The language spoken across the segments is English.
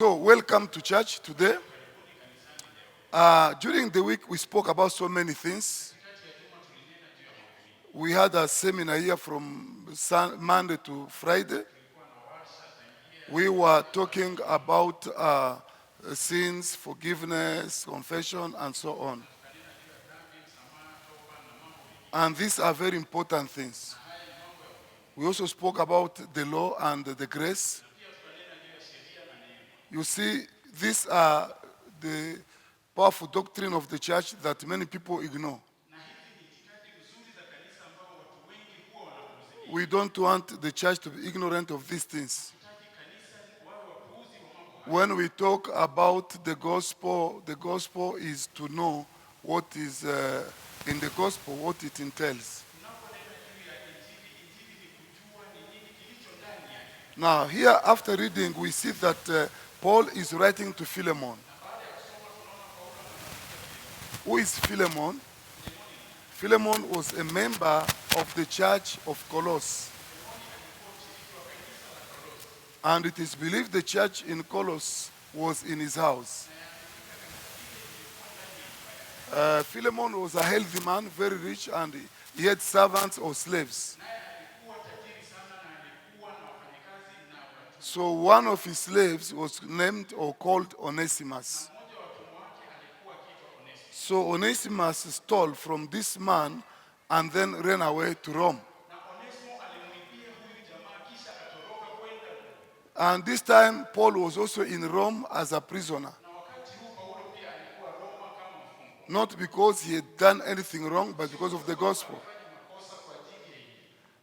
So, welcome to church today. During the week, we spoke about so many things. We had a seminar here from Monday to Friday. We were talking about sins, forgiveness, confession, and so on. And these are very important things. We also spoke about the law and the grace. You see, these are the powerful doctrine of the church that many people ignore. We don't want the church to be ignorant of these things. When we talk about the gospel is to know what is in the gospel, what it entails. Now, here after reading, we see that Paul is writing to Philemon. Who is Philemon? Philemon was a member of the church of Colossus. And it is believed the church in Colossus was in his house. Philemon was a healthy man, very rich, and he had servants or slaves. So one of his slaves was named or called Onesimus. So Onesimus stole from this man and then ran away to Rome. And this time, Paul was also in Rome as a prisoner. Not because he had done anything wrong, but because of the gospel.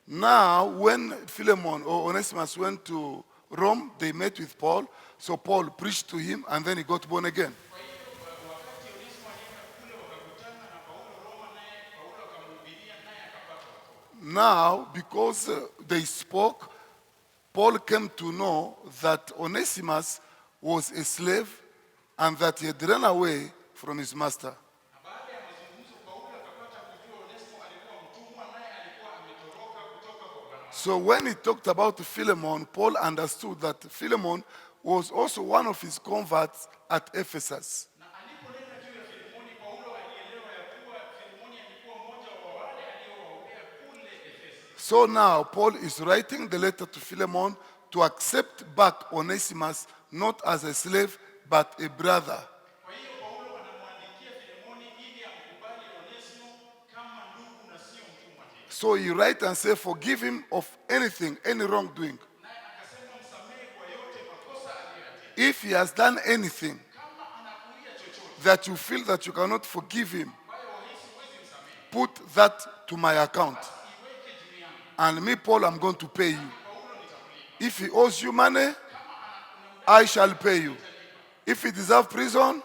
Now, when Philemon or Onesimus went to Rome, they met with Paul. So Paul preached to him, and then he got born again. Now, because they spoke, Paul came to know that Onesimus was a slave and that he had run away from his master. So when he talked about Philemon, Paul understood that Philemon was also one of his converts at Ephesus. So now Paul is writing the letter to Philemon to accept back Onesimus not as a slave but a brother. So he writes and says, forgive him of anything, any wrongdoing. If he has done anything that you feel that you cannot forgive him, put that to my account. And me, Paul, I'm going to pay you. If he owes you money, I shall pay you. If he deserves prison,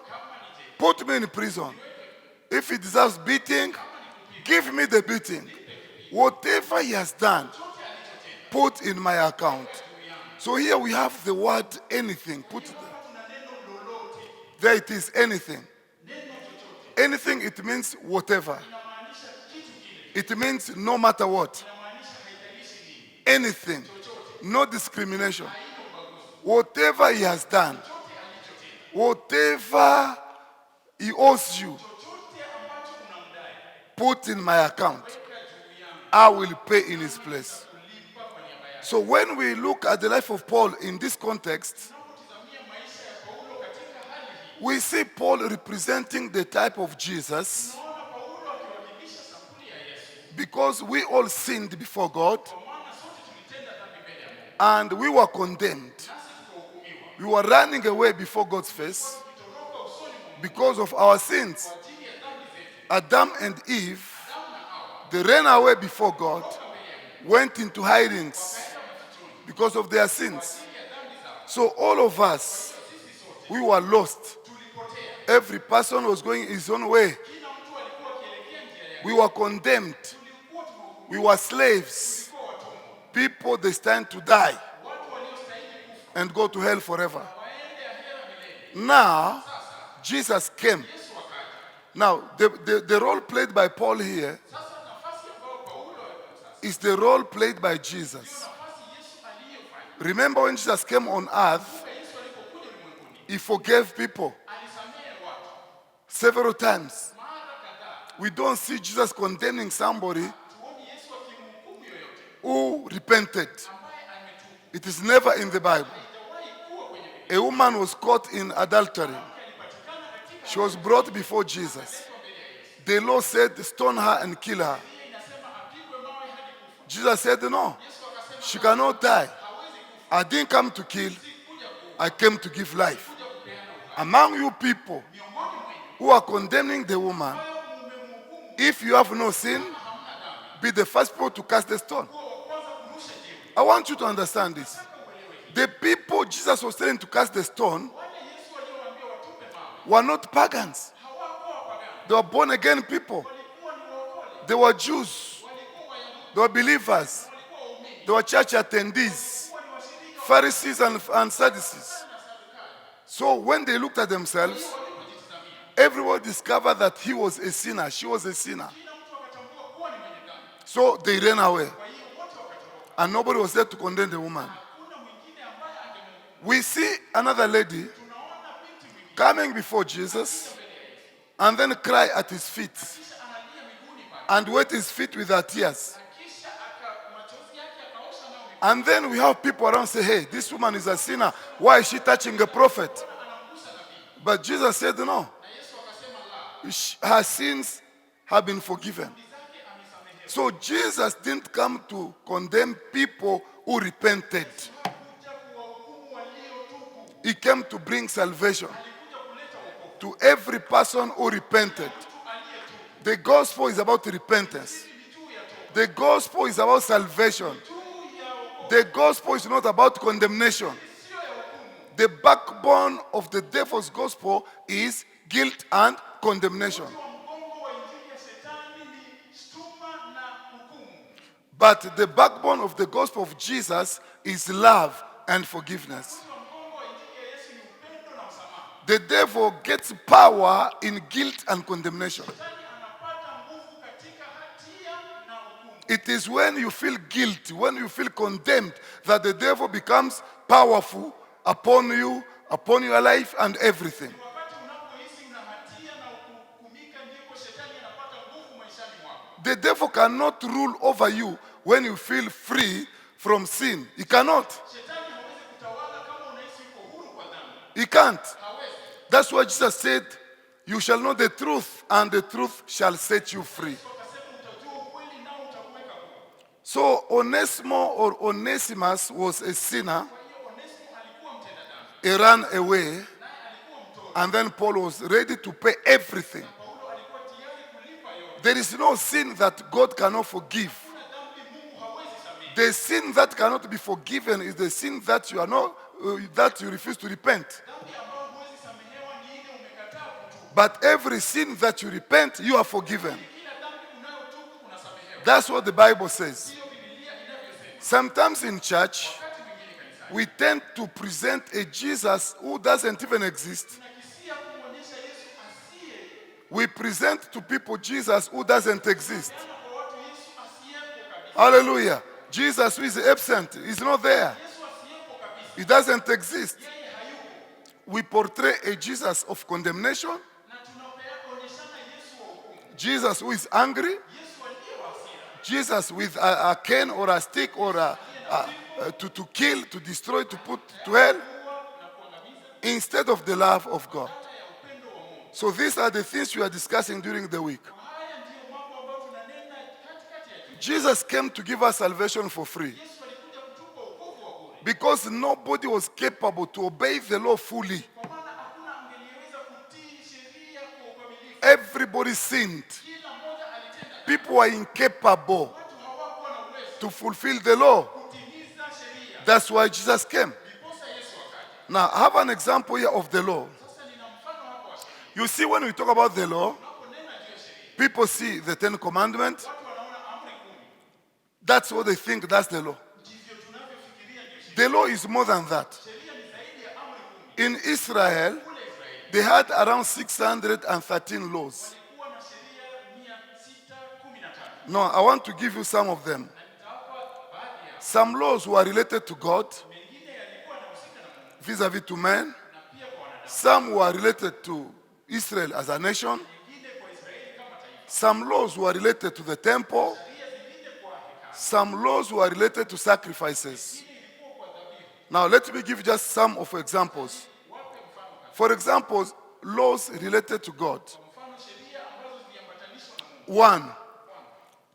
put me in prison. If he deserves beating, give me the beating. Whatever he has done, put in my account. So here we have the word anything. Put it there it is, anything. Anything, it means whatever. It means no matter what. Anything. No discrimination. Whatever he has done, whatever he owes you, put in my account. I will pay in his place. So when we look at the life of Paul in this context, we see Paul representing the type of Jesus because we all sinned before God and we were condemned. We were running away before God's face because of our sins. Adam and Eve, they ran away before God, went into hidings because of their sins. So all of us, we were lost. Every person was going his own way. We were condemned. We were slaves. People destined to die and go to hell forever. Now, Jesus came. Now, the role played by Paul here is the role played by Jesus. Remember when Jesus came on earth, He forgave people alisamehe watu several times. mara kadhaa. We don't see Jesus condemning somebody Tuoni Yesu akimhukumu yoyote who repented. ambaye ametubu. It is never in the Bible. Haijawahi kuwa kwenye Biblia. A woman was caught in adultery. Alipatikana katika She was brought before Jesus. mbele ya Yesu. The law said, stone her and kill her. Biblia inasema apigwe mawe hadi kufa. Jesus said, no, Yesu akasema she cannot die. hawezi kufa. I didn't come to kill, Kuja kuua, I came to give life. kuja kupeana uhai. Among you people Miongoni mwenu who are condemning the woman, ambao mmemhukumu if you have no sin, hamna dhambi, be the first people to cast the stone. kuwa wa kwanza kurusha jiwe. I want you to understand this. Nataka uelewe hili. The people Jesus was telling to cast the stone Wale Yesu aliowaambia watupe mawe were not pagans. hawakuwa wapagani. They were born again people. Walikuwa ni waokole. They were Jews. Walikuwa Wayahudi. They were believers. Walikuwa waumini. They were church attendees, Walikuwa ni washirika Pharisees and Sadducees. na Sadukayo. So when they looked at themselves, Walipojitazamia, everyone discovered that he was a sinner. She was a sinner. kila mtu akatambua kuwa ni mwenye dhambi. So they ran away. Kwa hiyo wote wakatoroka. And nobody was there to condemn the woman. Hakuna mwingine ambaye angemhukumu. We see another lady Tunaona binti mwingine coming before Jesus and then cry at his feet kisha analia miguuni pake. and wet his feet with her tears. Kisha machozi yake akaosha nayo miguu. And then we have people around say, hey, this woman is a sinner. Why is she touching a prophet? Anamgusa nabii. But Jesus said, no, Na Yesu akasema la, her sins have been forgiven. dhambi zake amesamehewa. So Jesus didn't come to condemn people who repented. Hakuja kuwahukumu waliotubu. He came to bring salvation Alikuja kuleta wokovu. to every person who repented. Mtu aliyetubu. The gospel is about repentance. Ni juu ya toba. The gospel is about salvation. Juu ya wokovu. The gospel is not about condemnation. Sio ya hukumu. The backbone of the devil's gospel is guilt and condemnation. Wa mgongo wa injili ya shetani ni shutuma na hukumu. But the backbone of the gospel of Jesus is love and forgiveness. Wa mgongo wa injili ya Yesu ni upendo na msamaha. The devil gets power in guilt and condemnation. Shetani anapata nguvu katika hatia na hukumu. It is when you feel guilty, when you feel condemned, that the devil becomes powerful upon you, upon your life and everything. Wakati unapohisi una hatia na hukumika, ndipo shetani anapata nguvu maishani mwako. The devil cannot rule over you when you feel free from sin. He cannot. Shetani hawezi kutawala kama unahisi uko huru kwa dhambi. He can't. Hawezi. That's why Jesus said, you shall know the truth and the truth shall set you free. Wakasema utajua ukweli nao utakuweka huru. So Onesimo or Onesimus was a sinner. Kwa hiyo Onesimo alikuwa mtenda dhambi. He ran away Naye alikuwa mtoto. and then Paul was ready to pay everything. Paulo alikuwa tayari kulipa yote. There is no sin that God cannot forgive. Kuna dhambi Mungu hawezi samehe. The sin that cannot be forgiven is the sin that you are not that you refuse to repent. Dhambi ambayo huwezi samehewa ni ile umekataa kutubu. But every sin that you repent, you are forgiven. Kila dhambi unayotubu unasamehewa. That's what the Bible says. Hiyo Biblia inavyosema. Sometimes in church, Wakati mwingine kanisani we tend to present a Jesus who doesn't even exist. tunakisia kumwonyesha Yesu asiye We present to people Jesus who doesn't exist. kwa watu Yesu asiyepo kabisa. Hallelujah. Jesus who is absent, he's not there. Yesu asiyepo kabisa. He doesn't exist. Yeye hayupo. We portray a Jesus of condemnation, Na tunaonyeshana Yesu wa hukumu. Jesus who is angry, Yesu aliye wa hasira. Jesus with a cane or a stick or to kill, to destroy, to put to hell, Na kuangamiza instead of the love of God. hata ya upendo wa Mungu. So these are the things we are discussing during the week. Haya ndiyo mambo ambayo tunanena katikati ya juma. Jesus came to give us salvation for free Yesu alikuja kutupa wokovu wa bure. because nobody was capable to obey the law fully. Kwa maana hakuna angeliweza kutii sheria kwa ukamilifu. Everybody sinned. Kila mmoja alitenda dhambi. People were incapable Watu hawakuwa na uwezo to fulfill the law. kutimiza sheria. That's why Jesus came. Ndiposa Yesu akaja. Now, I have an example here of the law. Sasa nina mfano hapo wa sheria. You see, when we talk about the law, Tunaponena juu ya sheria, people see the Ten Commandments. watu wanaona amri 10. That's what they think, that's the law. Ndivyo tunavyofikiria ndio sheria. The law is more than that. Sheria ni zaidi ya amri 10. In Israel, Kule Israeli they had around 613 laws. walikuwa na sheria 613. No, I want to give you some of them. Na nitawapa baadhi ya Some laws were related to God, mengine yalikuwa yanahusika na Mungu vis-a-vis to men. na pia kwa wanadamu. Some were related to Israel as a nation. nyingine kwa Israeli kama taifa, Some laws were related to the temple. sheria zingine kwa hekalu, Some laws were related to sacrifices. nyingine ilikuwa kwa dhabihu. Now, let me give just some of examples. Wape mfano kadhaa. For example, laws related to God. Kwa mfano sheria ambazo ziliambatanishwa na Mungu. 1.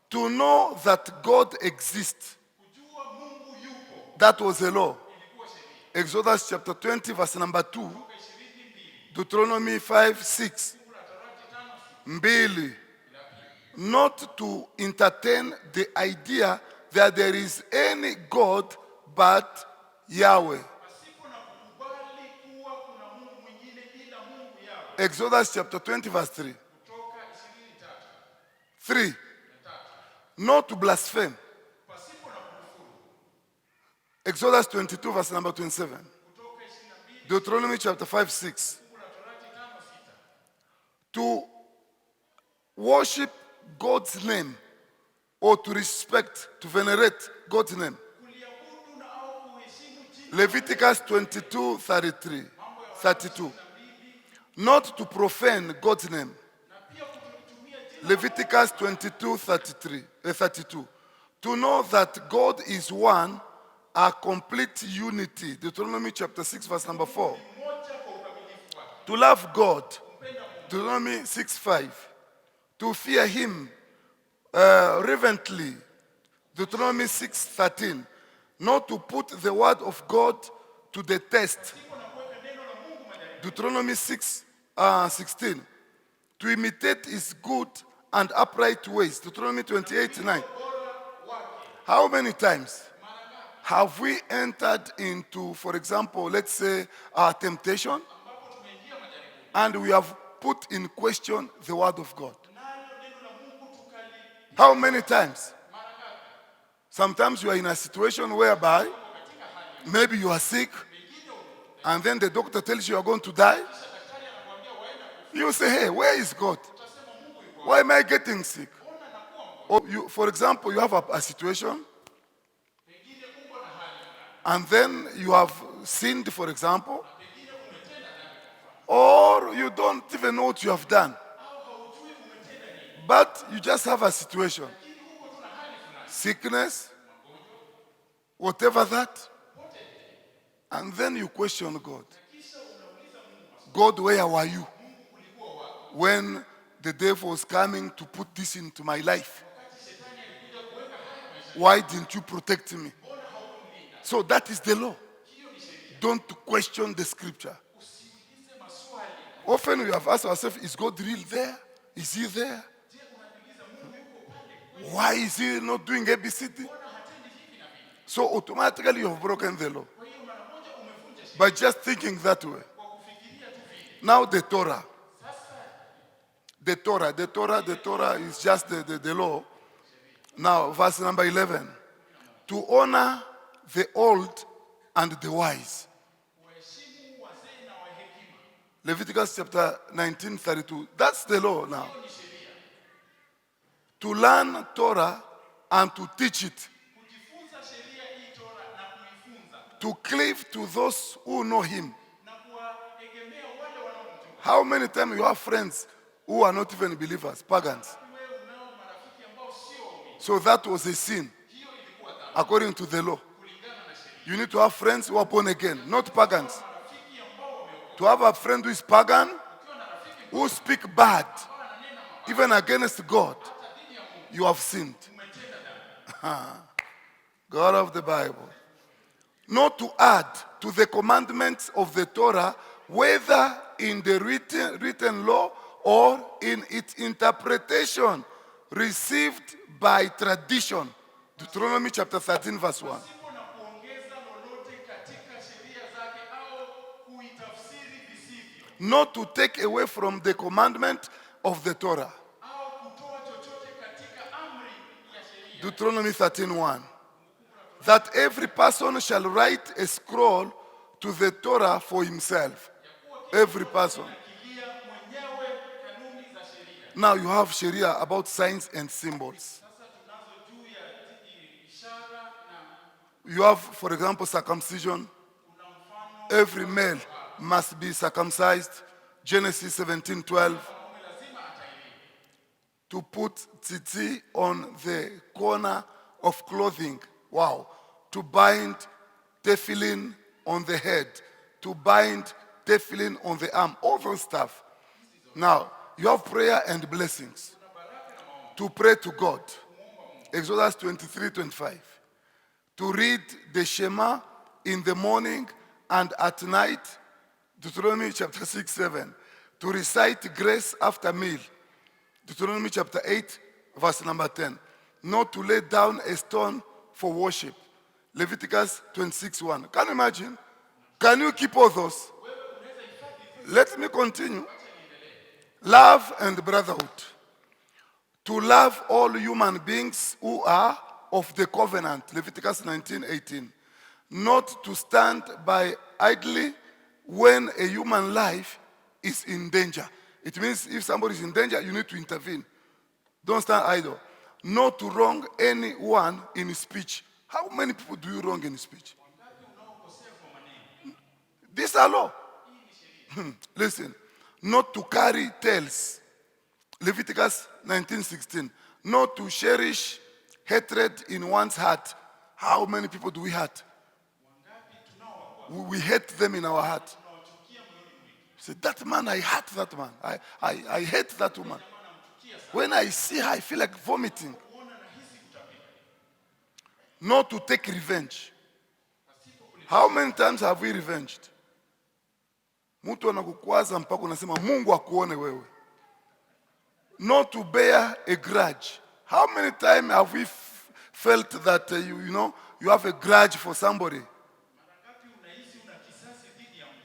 To know that God exists. Kujua Mungu yupo That was a law. ilikuwa sheria. Exodus chapter 20, verse number 2. Kutoka 22, Deuteronomy 5, 6. fungu la Torati 5:6. Mbili. Not to entertain the idea that there is any God but Yahweh. Pasipo na kukubali kuwa kuna Mungu mwingine ila Mungu yao. Exodus chapter 20, verse 3. Kutoka 23. 3. Not to blaspheme. Pasipo na kukufuru. Exodus 22, verse number 27. Kutoka 22, Deuteronomy chapter 5, 6. fungu la Torati 5:6. To worship God's name or to respect, to venerate God's name. Kuliabudu na au kuheshimu jina Leviticus 22, 32. Not to profane God's name. na pia kutotumia jina Leviticus 22, 32. To know that God is one, a complete unity. Deuteronomy chapter 6, verse number 4. moja kwa ukamilifu wake. To love God. Kumpenda Mungu. Deuteronomy 6, 5. To fear him reverently. Deuteronomy 6, 13. Not to put the word of God to the test. Pasipo na kuweka neno la Mungu majaribuni. Deuteronomy 6, 16. To imitate his good and upright ways. Deuteronomy 28, 9. How many times have we entered into, for example, let's say, temptation, Ambapo tumeingia majaribuni. and we have put in question the word of God? Nalo neno la Mungu tukali How many times? mara ngapi? Sometimes you are in a situation whereby Katika hali maybe you are sick, nyingine and then the doctor tells you are going to die. daktari anakuambia waenda kufa. You say, hey, where is God? Utasema Mungu yuko. Why am I getting sick? Ona nakuwa mgonjwa. Or you, for example, you have a situation, Pengine uko na hali fulani. and then you have sinned, for example, Pengine umetenda dhambi kwa mfano. or you don't even know what you have done, Au haujui umetenda nini. but you just have a situation, Lakini uko tuna hali fulani. sickness, whatever that, and then you question God. Kisha unauliza Mungu, God, where were you ulikuwa wapi? when the devil was coming to put this into my life? Wakati shetani alikuja kuweka haya maisha. Why didn't you protect me? Mbona haukumlinda? So that is the law. Hiyo ni sheria. Don't question the scripture. Usiulize maswali. Often we have asked ourselves, is God real there? Is he there? Je, unajiuliza Mungu yuko pale? Why is he not doing ABCD? Mbona hatendi hivi na vile? So automatically you have broken the law Kwa hiyo mara moja umevunja sheria by just thinking that way. kwa kufikiria tu vile. Now the Torah. Sasa The Torah is just the law. Now verse number 11. To honor the old and the wise. waheshimu wazee na wa hekima. Leviticus chapter 19, 32. That's the law now. Hiyo ni sheria. To learn Torah and to teach it. Kujifunza sheria hii Torah na kuifunza To cleave to those who know him. na kuwaegemea wale wanaomjua. How many times you have friends who are not even believers, pagans? Wewe unao marafiki ambao sio waumini. So that was a sin Hiyo ilikuwa dhambi according to the law. kulingana na sheria. You need to have friends who are born again, not pagans. Marafiki ambao wameokoka. To have a friend who is pagan, Ukiwa na rafiki who speak bad, ambao ananena mabaya even against God, hata dhidi ya Mungu, you have sinned. umetenda dhambi. God of the Bible. Not to add to the commandments of the Torah, whether in the written law or in its interpretation received by tradition. Deuteronomy chapter 13, verse 1. Pasipo na kuongeza lolote katika sheria zake au kuitafsiri visivyo Not to take away from the commandment of the Torah. au kutoa chochote katika amri ya sheria. Deuteronomy 13:1. That every person shall write a scroll to the Torah for himself. Every person. Akilia mwenyewe kanuni za sheria. Now you have Sharia about signs and symbols. Sasa tunazo juu ya ishara na You have, for example, circumcision. kuna mfano Every male must be circumcised. Genesis 17:12. mwanaume lazima atahiriwe. To put tzitzi on the corner of clothing. Wow. To bind tefillin on the head. To bind tefillin on the arm. All those stuff. Now, you have prayer and blessings. To pray to God. Exodus 23:25. To read the Shema in the morning and at night. Deuteronomy chapter 6:7. To recite grace after meal. Deuteronomy chapter 8, verse number 10. Not to lay down a stone for worship. Leviticus 26:1. Can you imagine? Can you keep all those? Let me continue. Love and brotherhood. To love all human beings who are of the covenant. Leviticus 19:18. Not to stand by idly when a human life is in danger. It means if somebody is in danger, you need to intervene. Don't stand idle. Not to wrong anyone in speech. How many people do you wrong in speech? These are law. Listen. Not to carry tales. Leviticus 19:16. Not to cherish hatred in one's heart. How many people do we hate? We hate them in our heart. Say, that man, I hate that man. I hate that woman. When I see her, I feel like vomiting. Not to take revenge. How many times have we revenged? Mtu anakukwaza mpaka unasema Mungu akuone wewe. Not to bear a grudge. How many times have we felt that you have a grudge for somebody?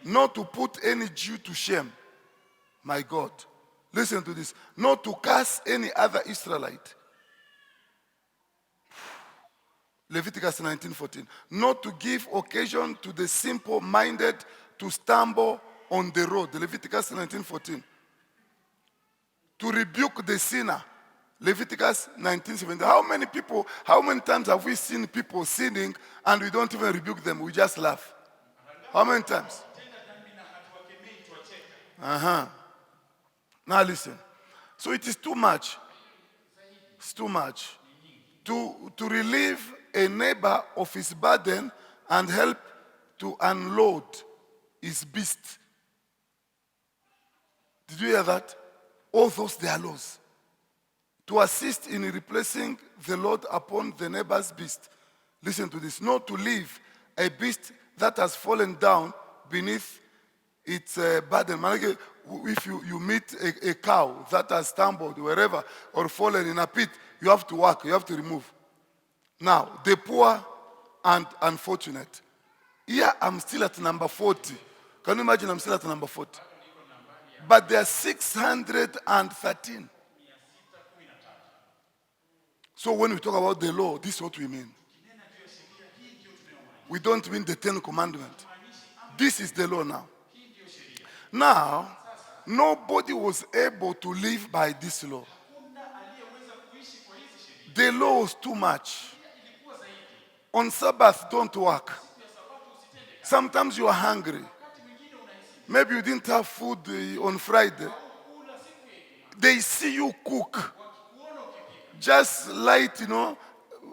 Not to put any Jew to shame. My God. Listen to this. Not to curse any other Israelite. Leviticus 19:14. Not to give occasion to the simple-minded to stumble on the road. Leviticus 19:14. To rebuke the sinner. Leviticus 19:17. How many times have we seen people sinning and we don't even rebuke them? We just laugh. How many times? Now listen. So it is too much. It's too much. To relieve a neighbor of his burden and help to unload his beast. Did you hear that? All those, they are laws. To assist in replacing the load upon the neighbor's beast. Listen to this. Not to leave a beast that has fallen down beneath its burden. If you meet a cow that has stumbled wherever or fallen in a pit, you have to work, you have to remove. Now, the poor and unfortunate. Here I'm still at number 40. Can you imagine I'm still at number 40? But there are 613. So when we talk about the law, this is what we mean. We don't mean the 10 commandments. This is the law now. Now, nobody was able to live by this law. The law was too much. On Sabbath, don't work. Sometimes you are hungry. Maybe you didn't have food on Friday. They see you cook. Just light,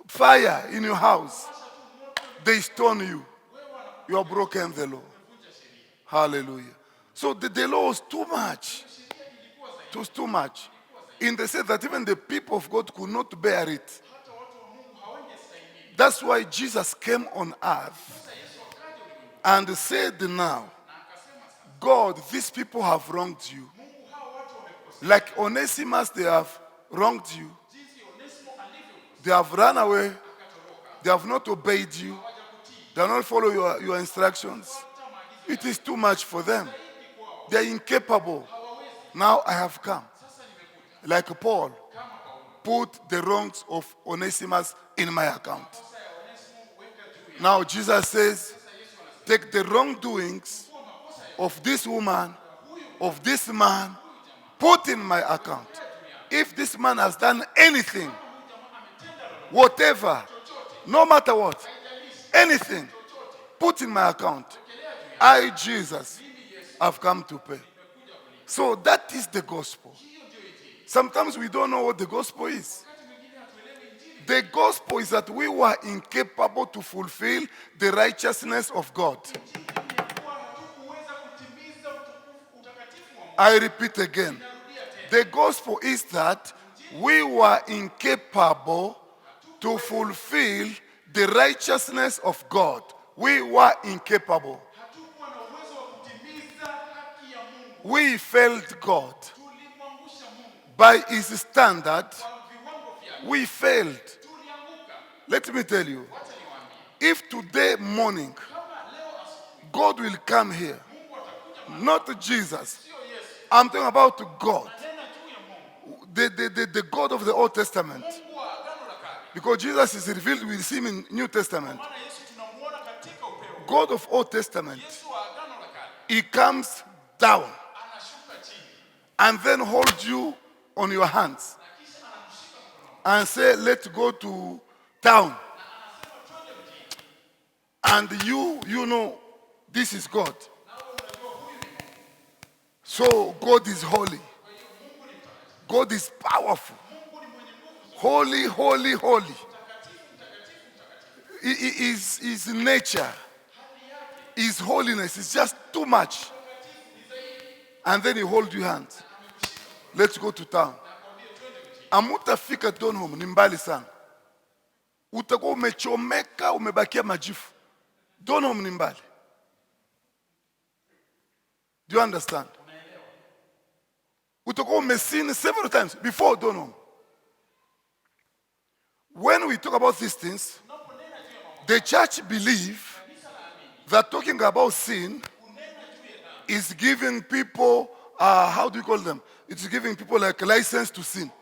fire in your house. They stone you. You have broken the law. Hallelujah. So the law was too much. It was too much. In the sense that even the people of God could not bear it. That's why Jesus came on earth and said now, God, these people have wronged you. Like Onesimus, they have wronged you. They have run away. They have not obeyed you. They have not followed your instructions. It is too much for them. They are incapable. Now I have come. Like Paul, put the wrongs of Onesimus in my account. Now Jesus says, take the wrongdoings of this woman, of this man, put in my account. If this man has done anything, whatever, no matter what, anything, put in my account. I, Jesus, I've come to pay. So that is the gospel. Sometimes we don't know what the gospel is. The gospel is that we were incapable to fulfill the righteousness of God. I repeat again. The gospel is that we were incapable to fulfill the righteousness of God. We were incapable. We failed God. By his standard, we failed. Let me tell you, if today morning God will come here, not Jesus, I'm talking about God, the God of the Old Testament, because Jesus is revealed with him in New Testament. God of Old Testament, he comes down and then holds you on your hands and say, let's go to town. And you know, this is God. So God is holy. God is powerful. Holy, holy, holy. His nature, his holiness is just too much. And then he holds your hands. Let's go to town. Amutafika Donholm ni mbali sana. Utakuwa umechomeka, umebakia majifu. Donholm ni mbali. Do you understand? Utakuwa umeseen several times before Donholm. When we talk about these things, the church believe that talking about sin is giving people, how do you call them? It's giving people like a license to sin.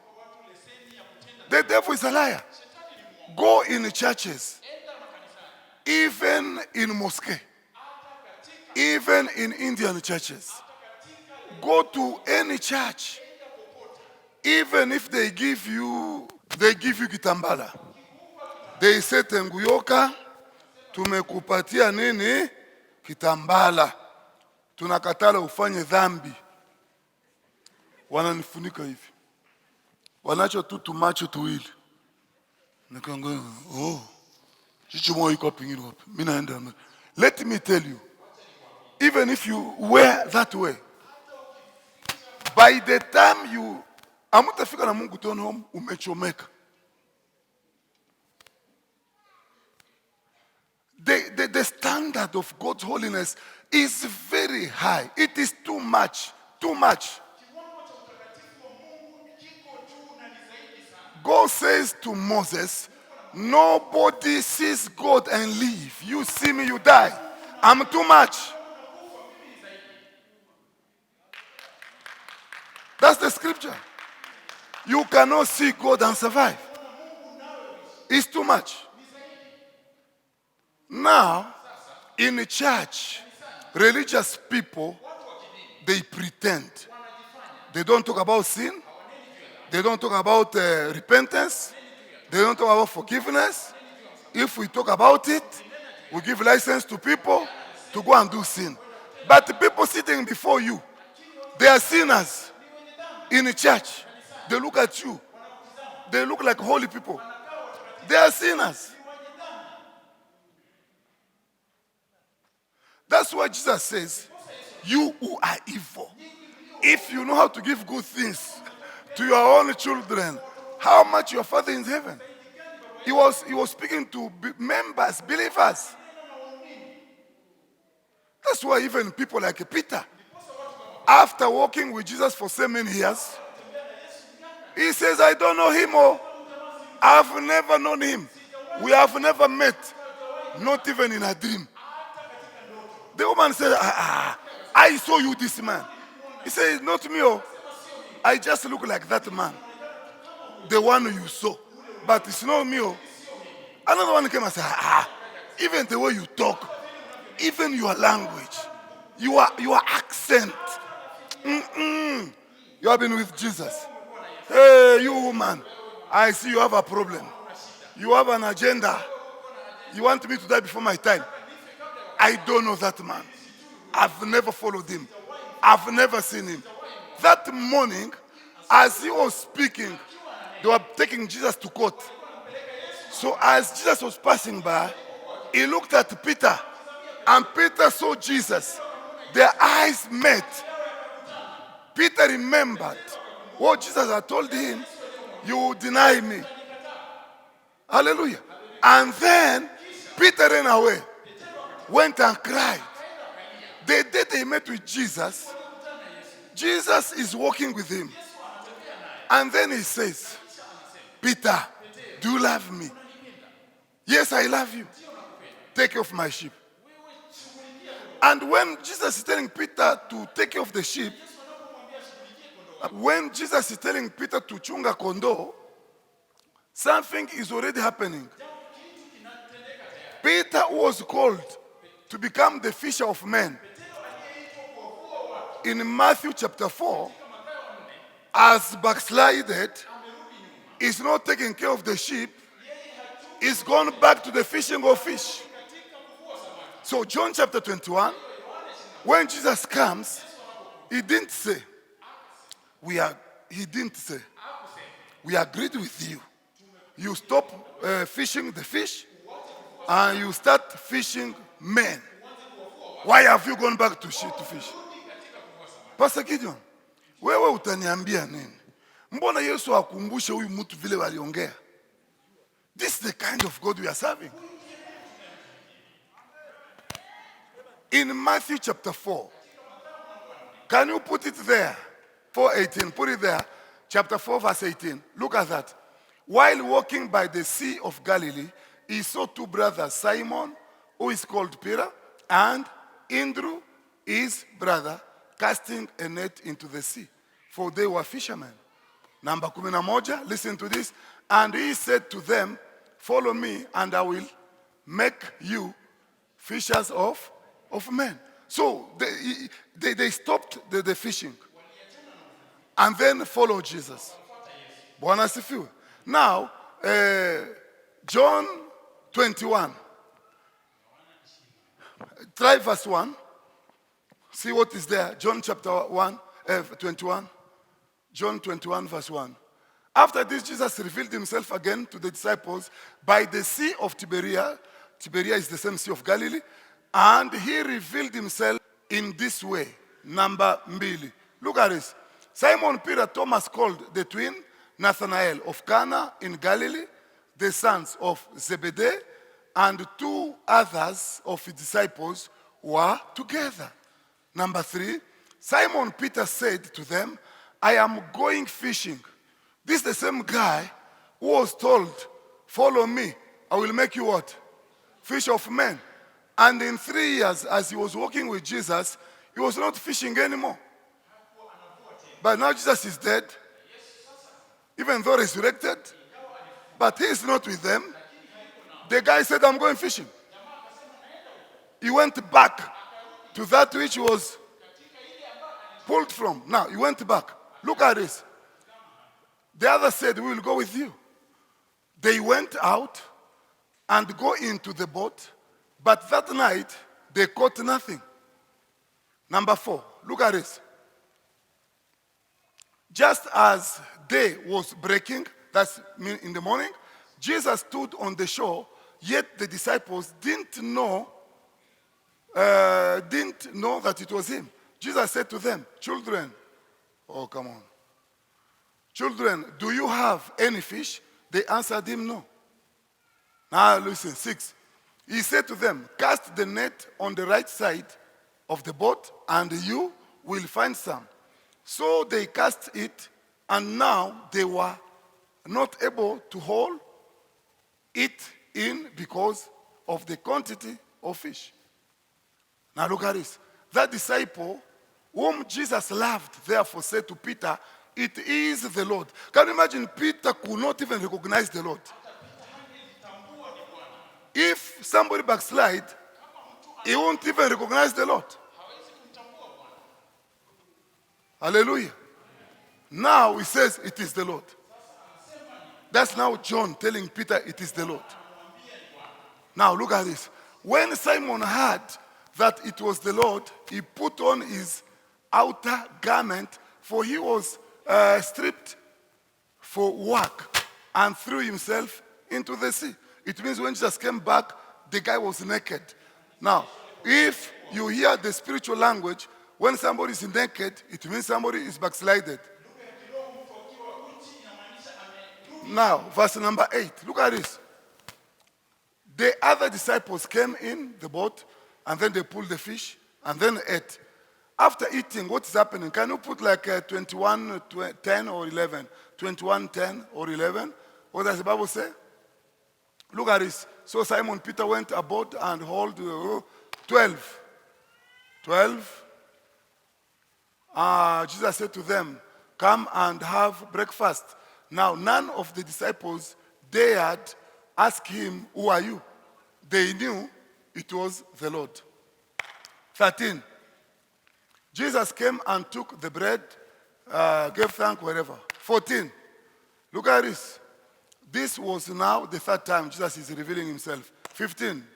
The devil is a liar. Go in churches, even in mosque, even in Indian churches. Go to any church, even if they give you kitambala. They say Tenguyoka, tumekupatia nini? Kitambala. Tunakatala ufanye dhambi. Wananifunika hivi. Wanacho tu tumacho tuwili. Nikangoja, oh. Chichumo iko pingine wapi? Mimi naenda. Let me tell you. Even if you wear that way, by the time you amutafika na Mungu Donholm umechomeka. The standard of God's holiness is very high. It is too much. Too much. God says to Moses, nobody sees God and live. You see me, you die. I'm too much. That's the scripture. You cannot see God and survive. It's too much. Now, in a church, religious people, they pretend. They don't talk about sin. They don't talk about repentance. They don't talk about forgiveness. If we talk about it, we give license to people to go and do sin. But the people sitting before you, they are sinners in a church. They look at you. They look like holy people. They are sinners. That's why Jesus says, you who are evil, if you know how to give good things to your own children, how much your Father in heaven? He was speaking to members, believers. That's why even people like Peter, after walking with Jesus for so many years, he says, I don't know him, or I've never known him. We have never met, not even in a dream. The woman said, I saw you, this man. He said, not me, oh. I just look like that man. The one you saw. But it's not me, oh. Another one came and said, even the way you talk, even your language, your accent. You have been with Jesus. Hey, you woman, I see you have a problem. You have an agenda. You want me to die before my time. I don't know that man. I've never followed him. I've never seen him. That morning, as he was speaking, they were taking Jesus to court. So as Jesus was passing by, he looked at Peter, and Peter saw Jesus. Their eyes met. Peter remembered what Jesus had told him, you will deny me. Hallelujah. And then Peter ran away, went and cried. The day they met with Jesus, Jesus is walking with him. And then he says, Peter, do you love me? Yes, I love you. Take care of my sheep. And when Jesus is telling Peter to take care of the sheep, when Jesus is telling Peter to chunga kondo, something is already happening. Peter was called to become the fisher of men. In Matthew chapter 4, as backslided, is not taking care of the sheep, is gone back to the fishing of fish. So John chapter 21, when Jesus comes, he didn't say, we agreed with you. You stop fishing the fish and you start fishing men. Why have you gone back to fish? Pastor Gideon, wewe utaniambia nini? Mbona Yesu akumbushe huyu mtu vile waliongea? This is the kind of God we are serving. In Matthew chapter 4, can you put it there? 4:18, put it there. Chapter 4 verse 18. Look at that. While walking by the Sea of Galilee, he saw two brothers, Simon, who is called Peter, and Andrew, his brother, casting a net into the sea, for they were fishermen. Number 11, listen to this. And he said to them, follow me, and I will make you fishers of men. So they stopped the fishing and then followed Jesus. Bwana asifiwe. Now, John 21. Try verse 1. See what is there. John chapter 21. John 21 verse 1. After this, Jesus revealed himself again to the disciples by the Sea of Tiberias. Tiberias is the same Sea of Galilee. And he revealed himself in this way. Number 2. Look at this. Simon Peter, Thomas called the twin, Nathanael of Cana in Galilee, the sons of Zebedee, and two others of his disciples were together. Number 3, Simon Peter said to them, I am going fishing. This is the same guy who was told, follow me, I will make you what? Fish of men. And in 3 years, as he was walking with Jesus, he was not fishing anymore. But now Jesus is dead, even though resurrected, but he is not with them. The guy said, I'm going fishing. He went back to that which he was pulled from. Now, he went back. Look at this. The other said, we will go with you. They went out and go into the boat, but that night, they caught nothing. Number 4, look at this. Just as day was breaking, that's in the morning, Jesus stood on the shore, yet the disciples didn't know that it was him. Jesus said to them, children, oh come on. Children, do you have any fish? They answered him, no. Now listen, 6. He said to them, cast the net on the right side of the boat, and you will find some. So they cast it, and now they were not able to haul it in because of the quantity of fish. Now look at this. That disciple whom Jesus loved, therefore said to Peter, it is the Lord. Can you imagine Peter could not even recognize the Lord? If somebody backslide, he won't even recognize the Lord. Hallelujah. Now he says it is the Lord. That's now John telling Peter it is the Lord. Now look at this. When Simon heard that it was the Lord, he put on his outer garment, for he was stripped for work and threw himself into the sea. It means when Jesus came back, the guy was naked. Now, if you hear the spiritual language, when somebody is naked, it means somebody is backslided. Now, verse number 8. Look at this. The other disciples came in the boat, and then they pulled the fish, and then ate. After eating, what is happening? Can you put like 21:10 or 11? 21:10 or 11? What does the Bible say? Look at this. So Simon Peter went aboard and hauled 12. 12. Jesus said to them, "Come and have breakfast." Now, none of the disciples dared ask him, "Who are you?" They knew it was the Lord. 13. Jesus came and took the bread, gave thanks, wherever. 14. Look at this. This was now the third time Jesus is revealing himself. 15.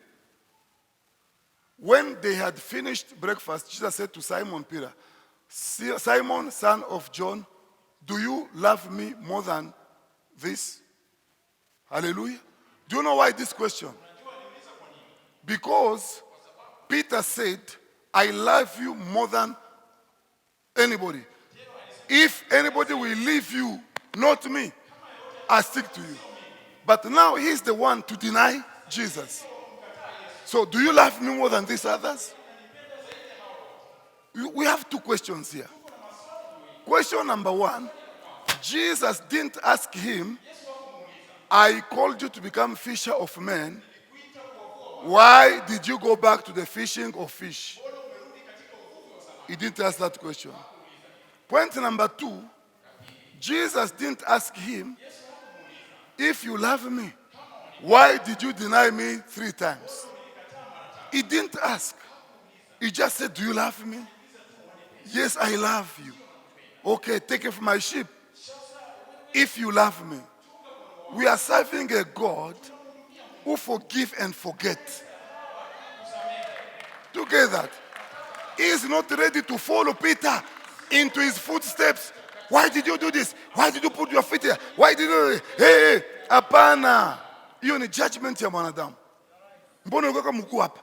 When they had finished breakfast, Jesus said to Simon Peter, "Simon, son of John, do you love me more than this?" Hallelujah. Do you know why this question? Because Peter said, "I love you more than anybody. If anybody will leave you, not me, I stick to you." But now he's the one to deny Jesus. So do you love me more than these others? We have two questions here. Question number one, Jesus didn't ask him, "I called you to become fisher of men. Why did you go back to the fishing of fish?" He didn't ask that question. Point number two, Jesus didn't ask him, "If you love me, why did you deny me 3 times?" He didn't ask. He just said, "Do you love me?" "Yes, I love you." "Okay, take care of my sheep." If you love me. We are serving a God who forgive and forget. Do you get that? He is not ready to follow Peter into his footsteps. "Why did you do this? Why did you put your feet here? Why did you..." Hey, hapana. Hiyo ni judgment ya mwanadamu. Mbona uliweka mkuu hapa?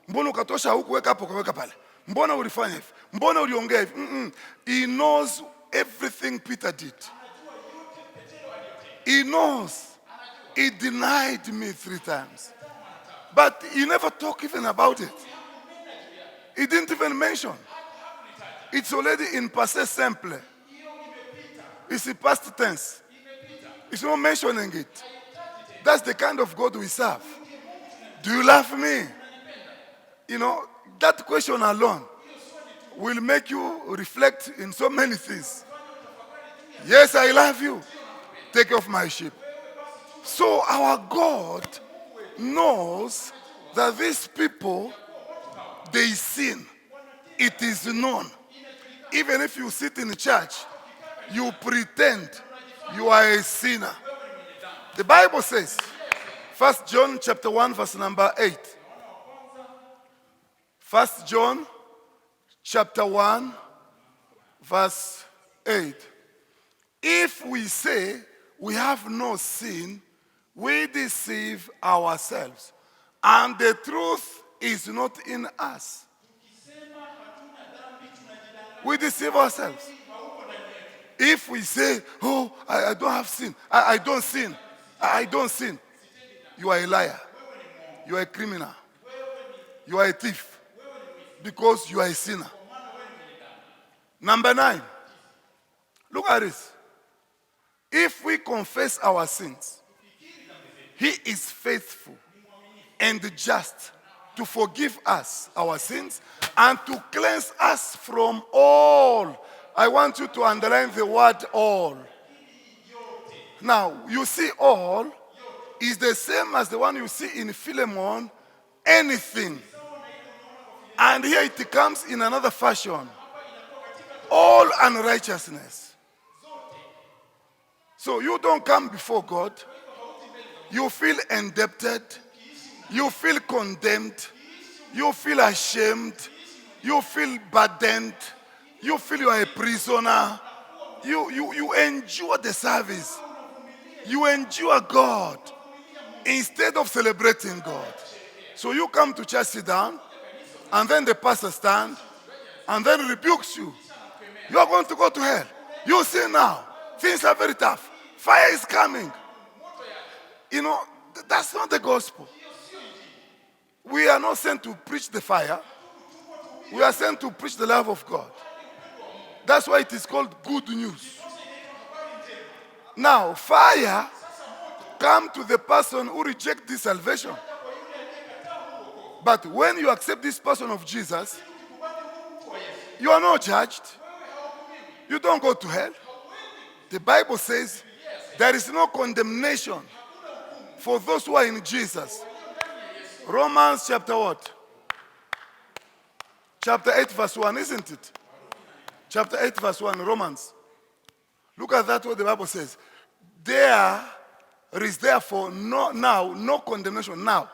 Mbona ukatosha huku weka hapo kaweka pale? Mbona ulifanya hivi? Mbona uliongea hivi? He knows everything Peter did. He knows. He denied me 3 times. But he never talked even about it. He didn't even mention. It's already in passé simple. It's in past tense. It's not mentioning it. That's the kind of God we serve. Do you love me? You know, that question alone will make you reflect in so many things. "Yes, I love you. Take care of my sheep." So our God knows that these people, they sin. It is known. Even if you sit in church, you pretend you are a sinner. The Bible says, 1 John chapter 1 verse number 8. 1 John chapter 1 verse 8. If we say we have no sin, we deceive ourselves, and the truth is not in us. We deceive ourselves. If we say, "Oh, I don't have sin. I don't sin. I don't sin," you are a liar. You are a criminal. You are a thief. Because you are a sinner. Number 9. Look at this. If we confess our sins, he is faithful and just to forgive us our sins and to cleanse us from all. I want you to underline the word all. Now, you see all is the same as the one you see in Philemon, anything. And here it comes in another fashion. All unrighteousness. So you don't come before God. You feel indebted. You feel condemned. You feel ashamed. You feel burdened. You feel you are a prisoner. You endure the service. You endure God instead of celebrating God. So you come to church, sit down, and then the pastor stand, and then rebukes you. You are going to go to hell. You see now, things are very tough. Fire is coming. You know, that's not the gospel. We are not sent to preach the fire. We are sent to preach the love of God. That's why it is called good news. Now, fire come to the person who rejects this salvation. But when you accept this person of Jesus, you are not judged. You don't go to hell. The Bible says there is no condemnation for those who are in Jesus. Romans chapter what? Chapter 8 verse 1, isn't it? Chapter 8 verse 1, Romans. Look at that what the Bible says. There is therefore no condemnation now.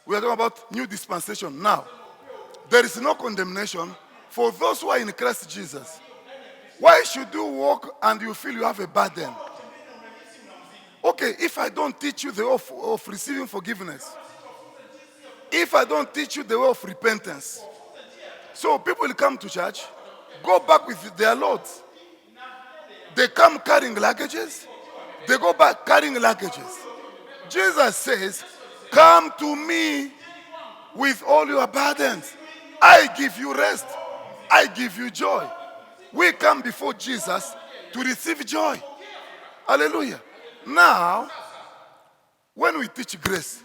We are talking about new dispensation now. There is no condemnation for those who are in Christ Jesus. Why should you walk and you feel you have a burden? Okay, if I don't teach you the way of receiving forgiveness, if I don't teach you the way of repentance, so people will come to church, go back with their loads. They come carrying luggages, they go back carrying luggages. Jesus says, come to me with all your burdens. I give you rest. I give you joy. We come before Jesus to receive joy. Hallelujah. Now, when we teach grace,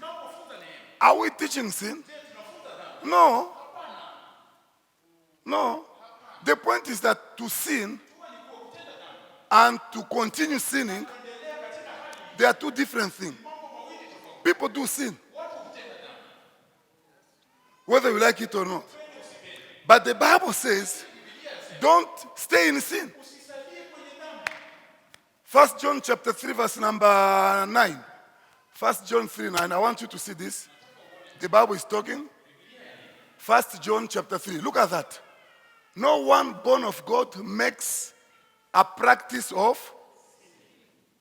are we teaching sin? No. No. The point is that to sin and to continue sinning, they are two different things. People do sin, whether you like it or not. But the Bible says, don't stay in sin. 1 John chapter 3 verse number 9. 1 John 3:9. I want you to see this. The Bible is talking. 1 John chapter 3. Look at that. No one born of God makes a practice of.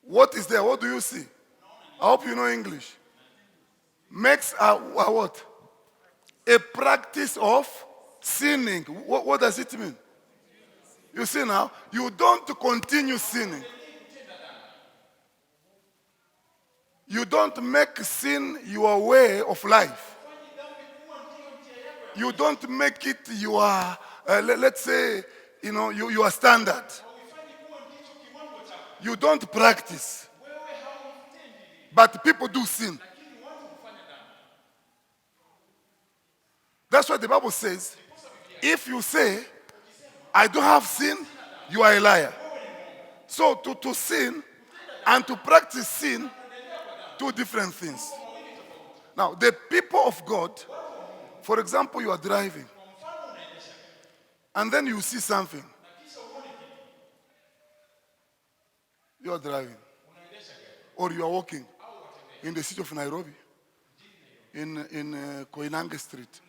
What is there? What do you see? I hope you know English. Makes a what? A practice of sinning. What does it mean? You see now, you don't continue sinning. You don't make sin your way of life. You don't make it your, let's say, your standard. You don't practice. But people do sin. That's what the Bible says. If you say, I don't have sin, you are a liar. So to sin and to practice sin, two different things. Now, the people of God, for example, you are driving, and then you see something. You are driving, or you are walking in the city of Nairobi, in Koinange Street,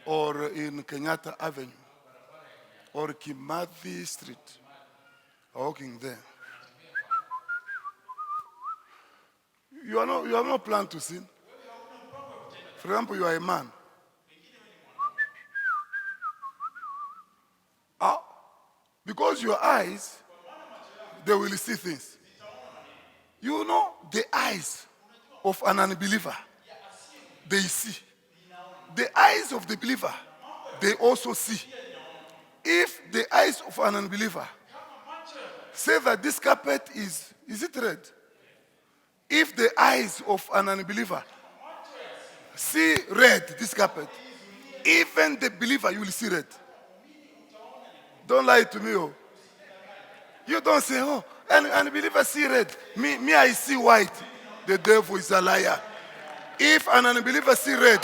or in Kenyatta Avenue, or Kimathi Street, walking there. You have no plan to sin. For example, you are a man. Because your eyes, they will see things. You know, the eyes of an unbeliever, they see. The eyes of the believer, they also see. If the eyes of an unbeliever say that this carpet is it red? If the eyes of an unbeliever see red, this carpet, even the believer, you will see red. Don't lie to me, oh. You don't say, oh, an unbeliever see red. Me, I see white. The devil is a liar. If an unbeliever see red,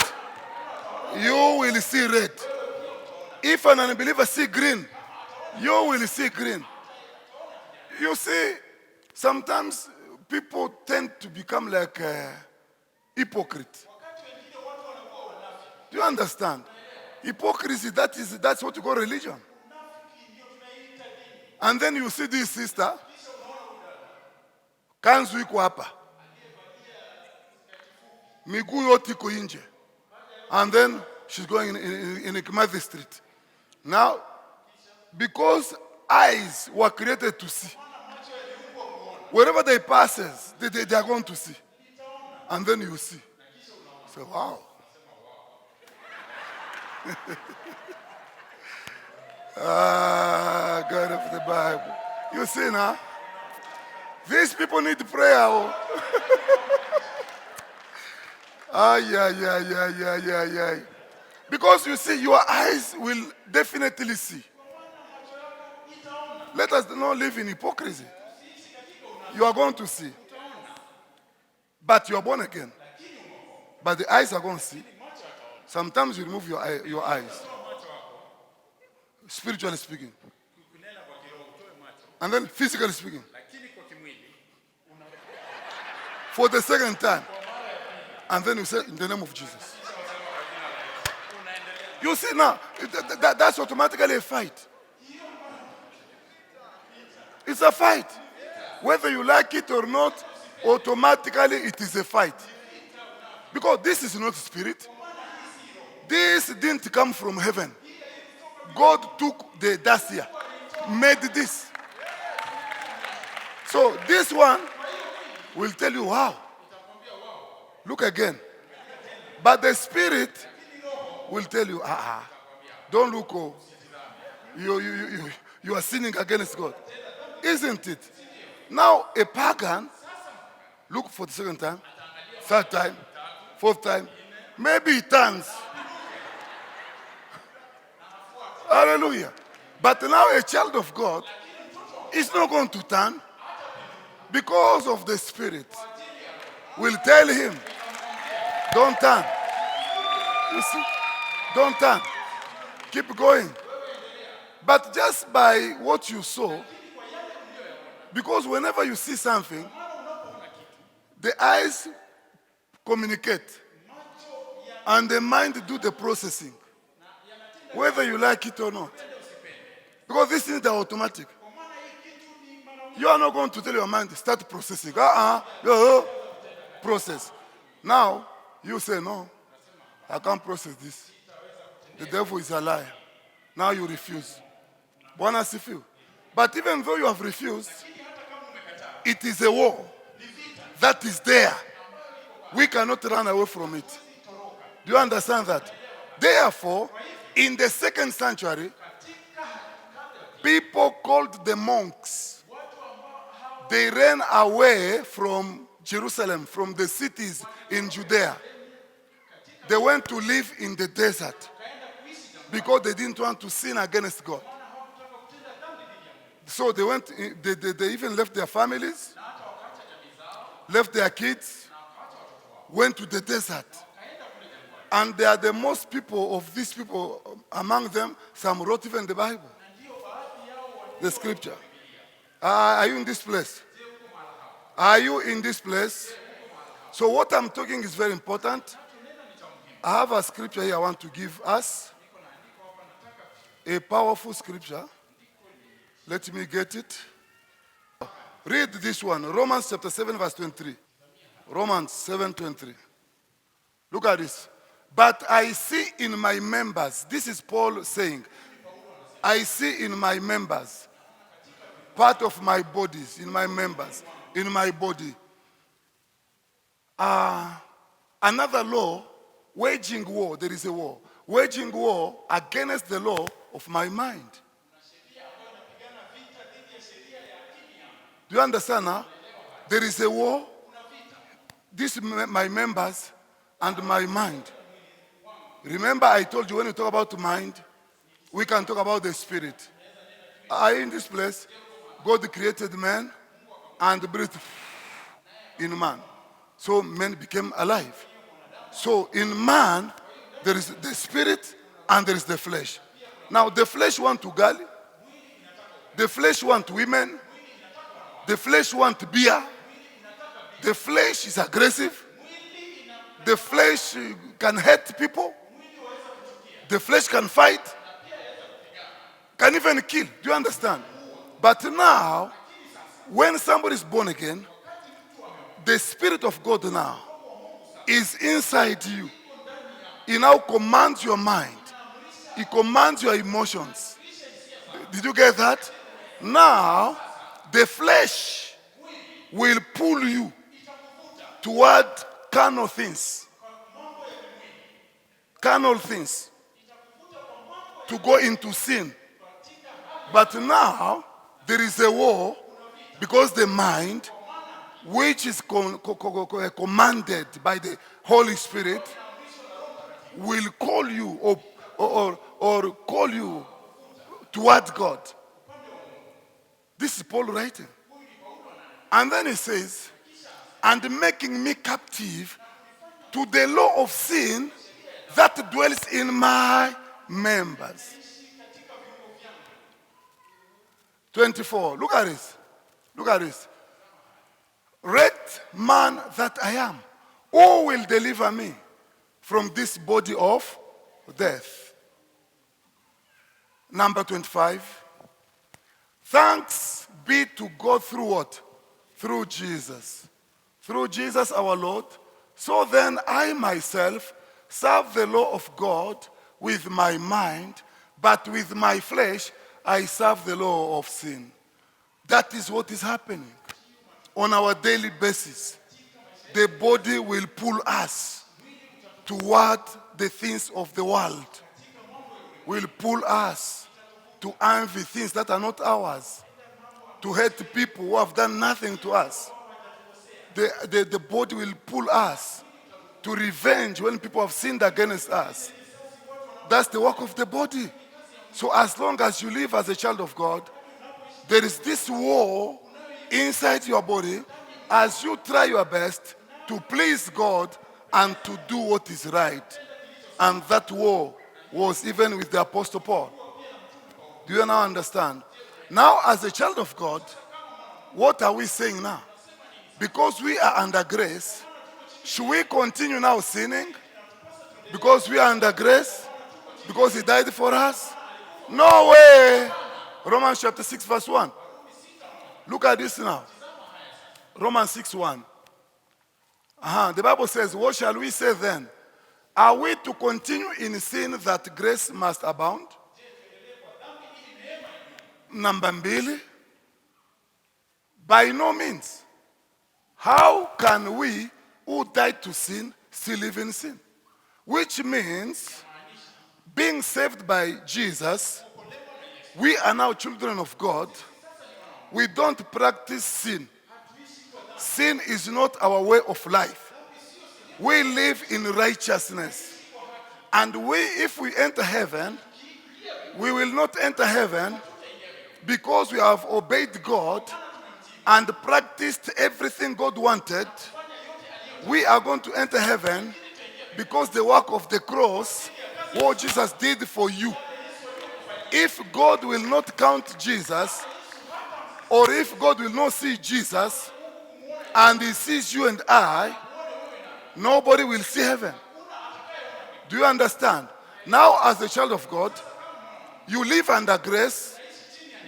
you will see red. If an unbeliever see green, you will see green. You see, sometimes people tend to become like a hypocrite. Do you understand? Hypocrisy, that's what you call religion. And then you see this sister, kanzu iko hapa, miguu yote iko nje. And then she's going in Kimathi Street. Now, because eyes were created to see, wherever they passes, they are going to see. And then you see. So, wow. God of the Bible. You see now? These people need prayer. Oh. Yeah. Because you see, your eyes will definitely see. Let us not live in hypocrisy. You are going to see. But you are born again. But the eyes are going to see. Sometimes you remove your eyes. Spiritually speaking. And then physically speaking. For the second time. And then you say, in the name of Jesus. You see now, that's automatically a fight. It's a fight. Whether you like it or not, automatically it is a fight. Because this is not spirit. This didn't come from heaven. God took the dacia, made this. So this one will tell you, wow. Look again. But the spirit will tell you, don't look. Oh. You are sinning against God. Isn't it? Now a pagan, look for the second time, third time, fourth time, maybe he turns. Hallelujah. But now a child of God is not going to turn because of the spirit. Will tell him, don't turn. You see? Don't turn. Keep going. But just by what you saw, because whenever you see something, the eyes communicate and the mind do the processing, whether you like it or not. Because this is the automatic. You are not going to tell your mind, start processing. Process. Now, you say, no, I can't process this. The devil is a liar. Now you refuse. Bwana sifiwe. But even though you have refused, it is a war that is there. We cannot run away from it. Do you understand that? Therefore, in the second century, people called the monks. They ran away from Jerusalem, from the cities in Judea. They went to live in the desert because they didn't want to sin against God. So they went, they even left their families, left their kids, went to the desert. And they are the most people of these people, among them, some wrote even the Bible, the scripture. Are you in this place? Are you in this place? So what I'm talking is very important. I have a scripture here I want to give us. A powerful scripture. Let me get it. Read this one. Romans chapter 7 verse 23. Romans 7:23. Look at this. But I see in my members. This is Paul saying. I see in my members. Part of my bodies. In my members. In my body. Another law. Waging war. There is a war. Waging war against the law of my mind. Do you understand now? There is a war. This is my members and my mind. Remember I told you when we talk about mind, we can talk about the spirit. Are you in this place? God created man and breathed in man. So man became alive. So in man, there is the spirit and there is the flesh. Now the flesh wants to galley. The flesh wants women. The flesh wants beer. The flesh is aggressive. The flesh can hurt people. The flesh can fight. Can even kill. Do you understand? But now, when somebody is born again, the Spirit of God now is inside you. He now commands your mind. He commands your emotions. Did you get that? Now, the flesh will pull you toward carnal things. Carnal things. To go into sin. But now, there is a war because the mind, which is commanded by the Holy Spirit, will call you or call you toward God. This is Paul writing. And then he says, and making me captive to the law of sin that dwells in my members. 24. Look at this. Look at this. Wretched man that I am, who will deliver me from this body of death? Number 25. Thanks be to God through what? Through Jesus. Through Jesus our Lord. So then I myself serve the law of God with my mind, but with my flesh I serve the law of sin. That is what is happening on our daily basis. The body will pull us toward the things of the world. Will pull us to envy things that are not ours. To hate people who have done nothing to us. The body will pull us to revenge when people have sinned against us. That's the work of the body. So as long as you live as a child of God, there is this war inside your body as you try your best to please God and to do what is right. And that war was even with the Apostle Paul. Do you now understand? Now as a child of God, what are we saying now? Because we are under grace, should we continue now sinning? Because we are under grace? Because he died for us? No way! Romans chapter 6 verse 1. Look at this now. Romans 6:1. The Bible says, what shall we say then? Are we to continue in sin that grace must abound? Number 2. By no means. How can we who died to sin still live in sin? Which means, being saved by Jesus, we are now children of God. We don't practice sin. Sin is not our way of life. We live in righteousness. And if we enter heaven, we will not enter heaven because we have obeyed God and practiced everything God wanted. We are going to enter heaven because the work of the cross, what Jesus did for you. If God will not count Jesus, or if God will not see Jesus, and he sees you and I, nobody will see heaven. Do you understand? Now as a child of God, you live under grace,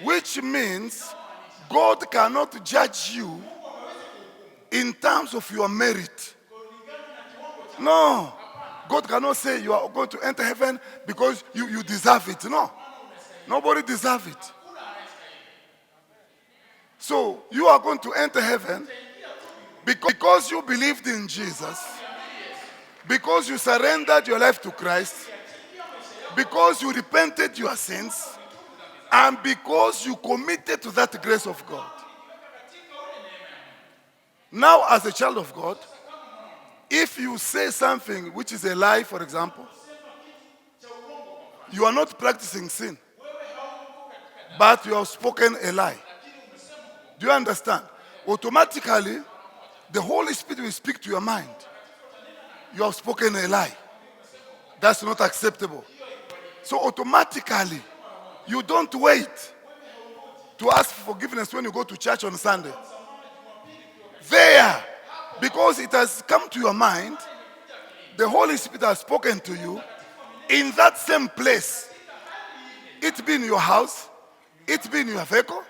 which means God cannot judge you in terms of your merit. No. God cannot say you are going to enter heaven because you deserve it. No. Nobody deserves it. So you are going to enter heaven because you believed in Jesus, because you surrendered your life to Christ, because you repented your sins, and because you committed to that grace of God. Now as a child of God, if you say something which is a lie, for example, you are not practicing sin, but you have spoken a lie. Do you understand? Automatically, the Holy Spirit will speak to your mind. You have spoken a lie. That's not acceptable. So automatically, you don't wait to ask for forgiveness when you go to church on Sunday. There, because it has come to your mind, the Holy Spirit has spoken to you in that same place. It be in your house, it be in your vehicle,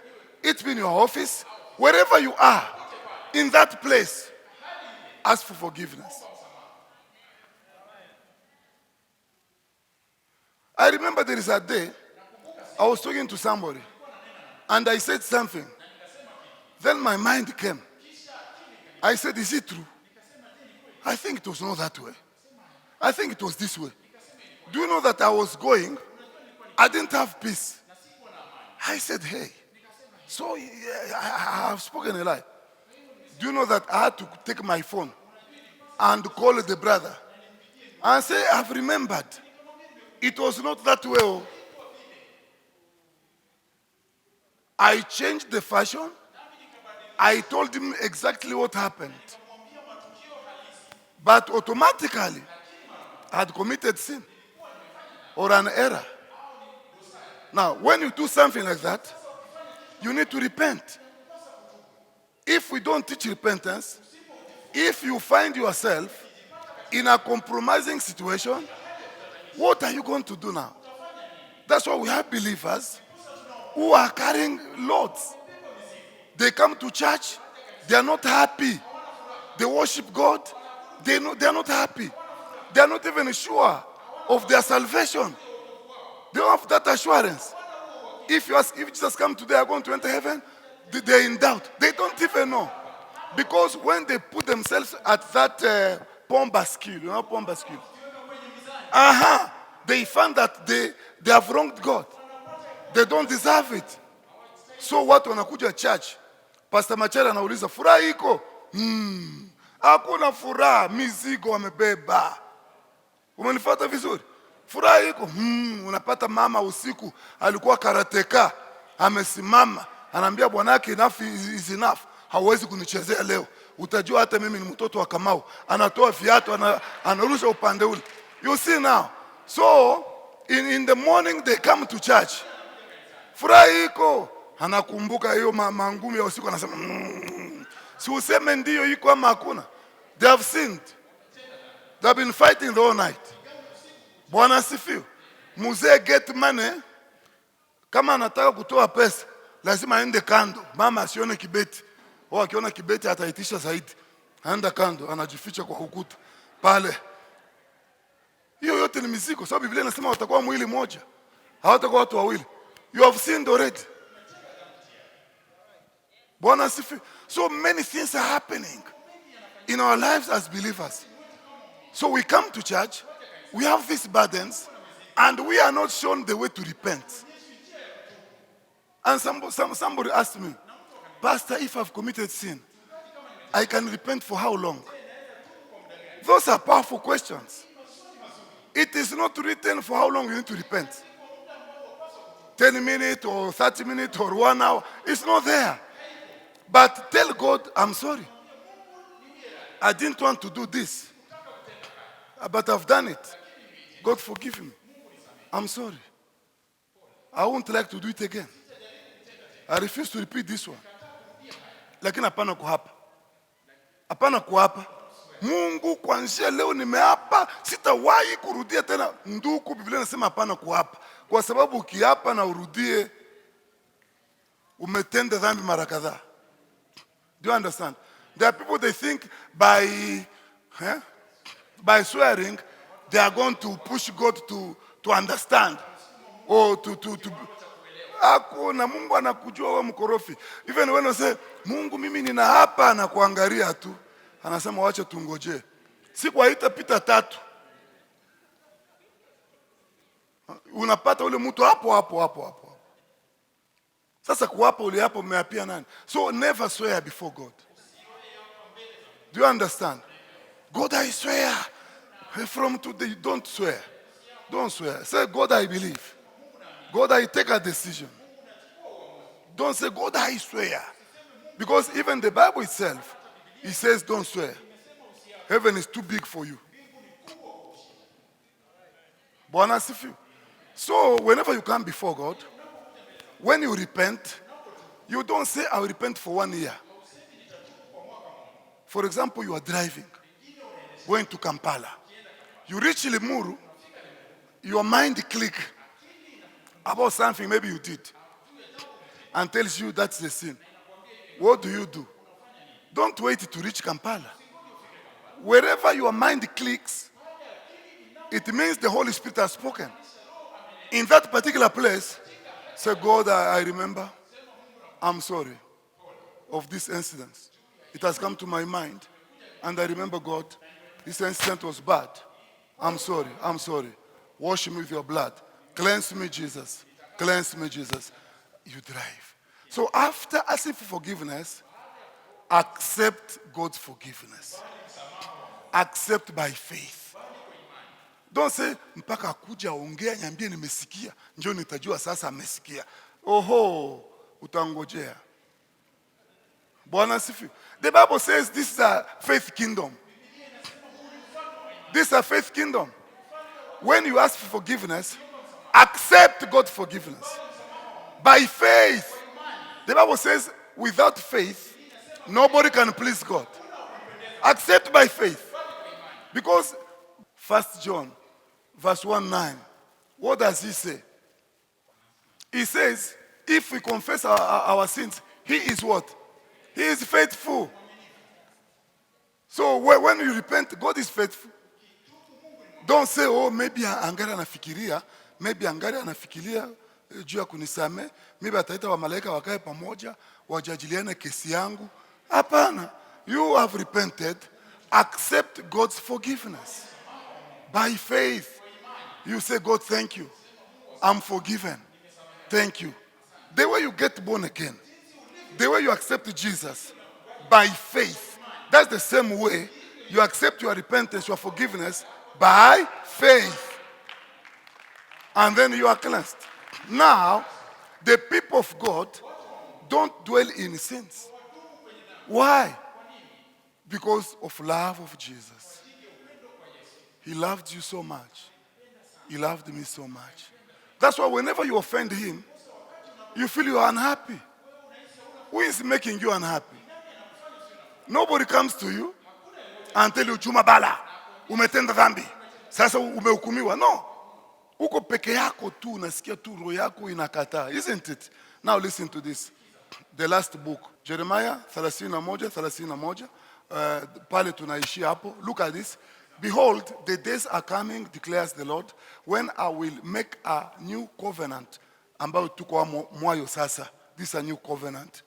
It in your office, wherever you are, in that place, ask for forgiveness. I remember there is a day I was talking to somebody and I said something. Then my mind came. I said, is it true? I think it was not that way. I think it was this way. Do you know that I was going? I didn't have peace. I said, hey, so I have spoken a lie. Do you know that I had to take my phone and call the brother and say, I've remembered. It was not that way. Oh. I changed the fashion. I told him exactly what happened. But automatically, I had committed sin or an error. Now, when you do something like that, you need to repent. If we don't teach repentance, if you find yourself in a compromising situation, what are you going to do now? That's why we have believers who are carrying loads. They come to church, they are not happy. They worship God, they are not happy. They are not even sure of their salvation. They don't have that assurance. If you ask, if Jesus come today, are going to enter heaven, they're in doubt. They don't even know. Because when they put themselves at that pom bascule, you know pom bascule? They found that they have wronged God. They don't deserve it. So what wanakuja church? Pastor Machera anauliza, furaha iko? Hakuna furaha, mizigo wamebeba. Umenifuata vizuri? Furaha iko? Unapata mama usiku alikuwa karateka, amesimama, anaambia bwanake enough is enough. Hauwezi kunichezea leo. Utajua hata mimi ni mtoto wa Kamau. Anatoa viatu, anarusha upande ule. You see now. So in the morning they come to church. Furaha iko. Anakumbuka hiyo mangumi ya usiku, anasema si useme ndio iko ama hakuna. They have sinned. They have been fighting the whole night. Bwana asifiwe. Mzee get money. Kama anataka kutoa pesa, lazima aende kando. Mama asione kibeti. Akiona kibeti ataitisha zaidi. Aenda kando, anajificha kwa ukuta. Pale. Hiyo yote ni mizigo. Sababu Biblia inasema watakuwa mwili moja. Hawatakuwa watu wawili. You have sinned already. Bwana asifiwe. So many things are happening in our lives as believers. So we come to church, we have these burdens, and we are not shown the way to repent. And somebody asked me, Pastor, if I've committed sin, I can repent for how long? Those are powerful questions. It is not written for how long you need to repent. 10 minutes or 30 minutes or 1 hour. It's not there. But tell God, I'm sorry. I didn't want to do this. But I've done it. God forgive me. I'm sorry. I won't like to do it again. I refuse to repeat this one. Lakini hapana kuhapa. Hapana kuhapa. Mungu kuanzia leo nimeapa, sitawahi kurudia tena. Ndugu, Biblia inasema hapana kuhapa. Kwa sababu ukiapa na urudie, umetenda dhambi mara kadhaa. Do you understand? There are people, they think by swearing, they are going to push God to understand. Or to Hakuna, Mungu anakujua wewe mkorofi. Even when you say, Mungu mimi nina hapa na kuangalia tu. Anasema wacha tungoje. Siku haitapita 3. Unapata ule mtu hapo. Sasa kuapa ule hapo umeapia nani? So never swear before God. Do you understand? God, I swear. From today, don't swear. Don't swear. Say, God, I believe. God, I take a decision. Don't say, God, I swear. Because even the Bible itself, it says don't swear. Heaven is too big for you. Bwana asifiwe. So whenever you come before God, when you repent, you don't say, I'll repent for 1 year. For example, you are driving, going to Kampala. You reach Limuru, your mind click about something maybe you did. and tells you that's the sin, what do? Don't wait to reach Kampala. Wherever your mind clicks, it means the Holy Spirit has spoken. In that particular place, say, God, I remember. I'm sorry of this incident. It has come to my mind. And I remember, God, this incident was bad. I'm sorry. Wash me with your blood. Cleanse me, Jesus. Cleanse me, Jesus. You drive. So after asking for forgiveness, accept God's forgiveness. Accept by faith. Don't say, mpaka akuja ongea nyambie nimesikia, njoo nitajua sasa amesikia. Oho, utangojea. Bwana sifi. The Bible says this is a faith kingdom. This is a faith kingdom. When you ask for forgiveness, accept God's forgiveness. By faith. The Bible says without faith, nobody can please God. Accept by faith. Because 1 John verse 1:9, what does he say? He says, if we confess our sins, he is what? He is faithful. So when you repent, God is faithful. Don't say, oh, maybe angari anafikiria juu ya kunisame, maybe ataita wa malaika wakae pamoja, wajadiliane kesi yangu. Hapana. You have repented. Accept God's forgiveness. By faith. You say, God, thank you. I'm forgiven. Thank you. The way you get born again, the way you accept Jesus, by faith, that's the same way you accept your repentance, your forgiveness, by faith. And then you are cleansed. Now, the people of God don't dwell in sins. Why? Because of love of Jesus. He loved you so much. He loved me so much. That's why whenever you offend him, you feel you are unhappy. Who is making you unhappy? Nobody comes to you and tell you, chuma bala, umetenda dhambi, sasa umehukumiwa. No. Uko peke yako tu, unasikia tu roho yako inakataa. Isn't it? Now listen to this. The last book, Jeremiah 31:31. Pale tunaishia hapo. Look at this. Behold, the days are coming, declares the Lord, when I will make a new covenant. Ambayo tuko mwayo sasa. This is a new covenant.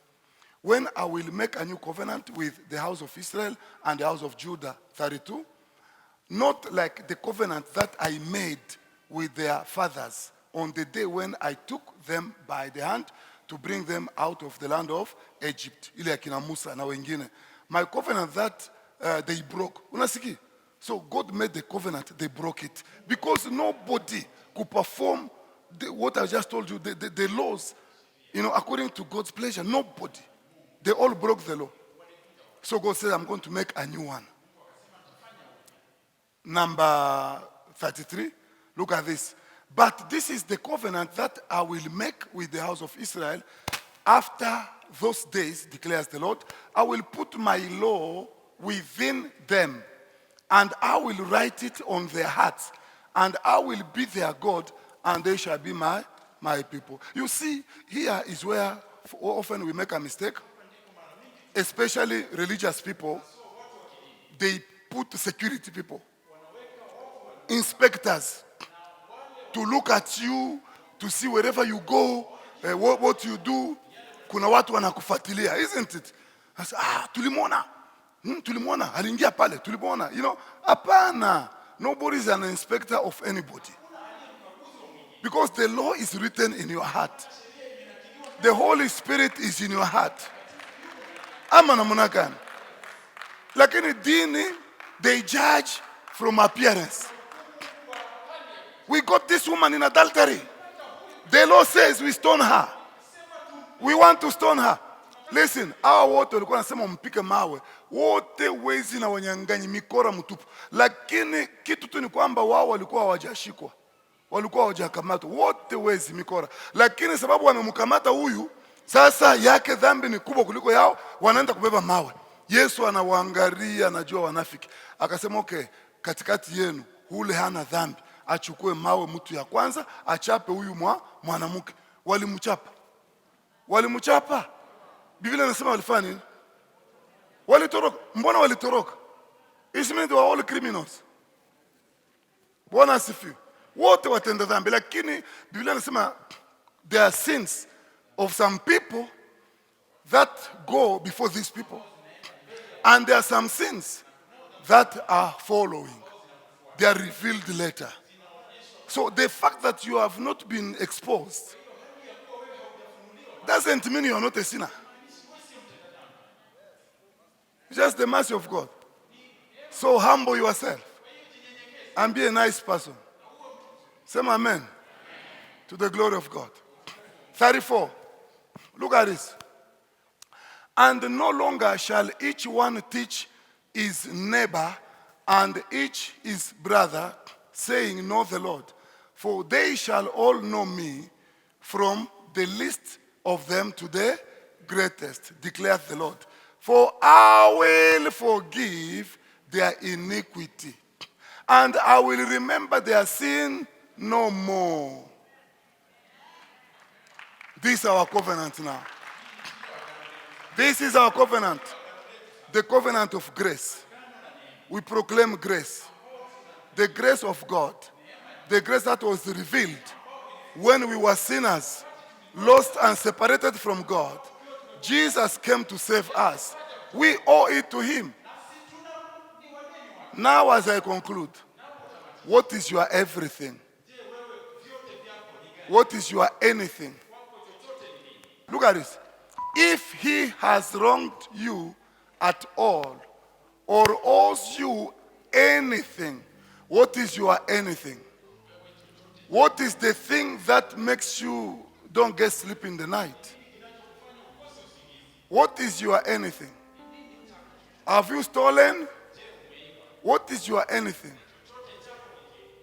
When I will make a new covenant with the house of Israel and the house of Judah. 32. Not like the covenant that I made with their fathers on the day when I took them by the hand to bring them out of the land of Egypt. Ile akina Musa na wengine. My covenant that they broke. Unasiki? So God made the covenant, they broke it. Because nobody could perform what I just told you, the laws, according to God's pleasure. Nobody. They all broke the law. So God said, I'm going to make a new one. Number 33. Look at this. But this is the covenant that I will make with the house of Israel. After those days, declares the Lord, I will put my law within them, and I will write it on their hearts, and I will be their God, and they shall be my people. You see, here is where often we make a mistake, especially religious people. They put security people, inspectors, to look at you, to see wherever you go, what you do. Kuna watu wanakufuatilia, isn't it? Tulimona, aliingia pale, tulimona. Hapana. Nobody is an inspector of anybody. Because the law is written in your heart. The Holy Spirit is in your heart. Ama namna gani? Lakini dini, they judge from appearance. We got this woman in adultery. The law says we stone her. We want to stone her. Listen, hawa wote walikuwa nasema mpike mawe. Wote wezi na wanyang'anyi, mikora mtupu. Lakini kitu tu ni kwamba wao walikuwa hawajashikwa. Walikuwa hawajakamatwa. Wote wezi, mikora. Lakini sababu wamemkamata huyu, sasa yake dhambi ni kubwa kuliko yao, wanaenda kubeba mawe. Yesu anawaangalia, anajua wanafiki. Akasema, okay, katikati yenu ule hana dhambi, achukue mawe mtu ya kwanza, achape huyu mwanamke. Walimchapa. Walimchapa. Biblia inasema walifanya nini? Walitoroka. Mbona walitoroka? It means they were all criminals. Bwana asifiwe. Wote watenda dhambi, lakini Biblia inasema there are sins of some people that go before these people. And there are some sins that are following. They are revealed later. So the fact that you have not been exposed doesn't mean you are not a sinner. It's just the mercy of God. So humble yourself and be a nice person. Say amen to the glory of God. 34. Look at this. And no longer shall each one teach his neighbor and each his brother, saying, know the Lord. For they shall all know me, from the least of them to the greatest, declares the Lord. For I will forgive their iniquity, and I will remember their sin no more. This is our covenant now. This is our covenant. The covenant of grace. We proclaim grace. The grace of God. The grace that was revealed when we were sinners, lost and separated from God. Jesus came to save us. We owe it to him. Now as I conclude, what is your everything? What is your anything? Look at this. If he has wronged you at all, or owes you anything, what is your anything? What is the thing that makes you don't get sleep in the night? What is your anything? Have you stolen? What is your anything?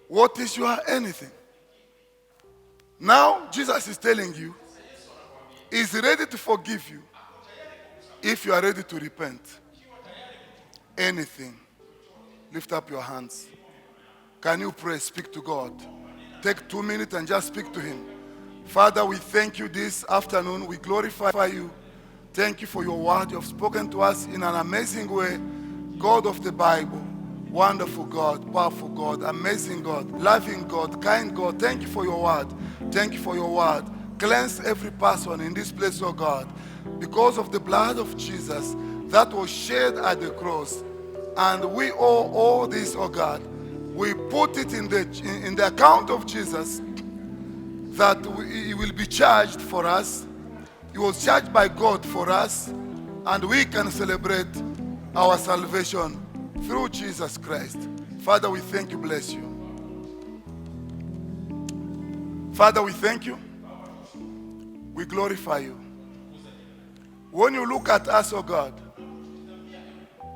What is your anything? Now, Jesus is telling you, he's ready to forgive you if you are ready to repent. Anything. Lift up your hands. Can you pray? Speak to God. Take 2 minutes and just speak to him. Father, we thank you this afternoon. We glorify you. Thank you for your word. You have spoken to us in an amazing way. God of the Bible. Wonderful God, powerful God, amazing God, loving God, kind God. Thank you for your word. Thank you for your word. Cleanse every person in this place, oh God, because of the blood of Jesus that was shed at the cross. And we owe all this, oh God. We put it in the account of Jesus that he will be charged for us. He was charged by God for us, and we can celebrate our salvation through Jesus Christ. Father, we thank you, bless you. Father, we thank you. We glorify you. When you look at us, oh God,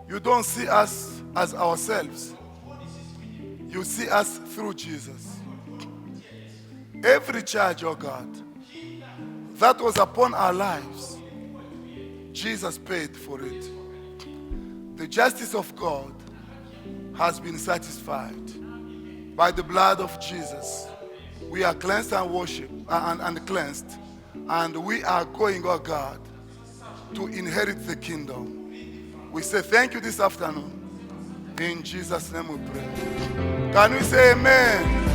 you don't see us as ourselves. You see us through Jesus. Every charge, oh God, that was upon our lives, Jesus paid for it. The justice of God has been satisfied. By the blood of Jesus, we are cleansed and worshiped and cleansed. And we are going, oh God, to inherit the kingdom. We say thank you this afternoon. In Jesus' name we pray. Can we say amen?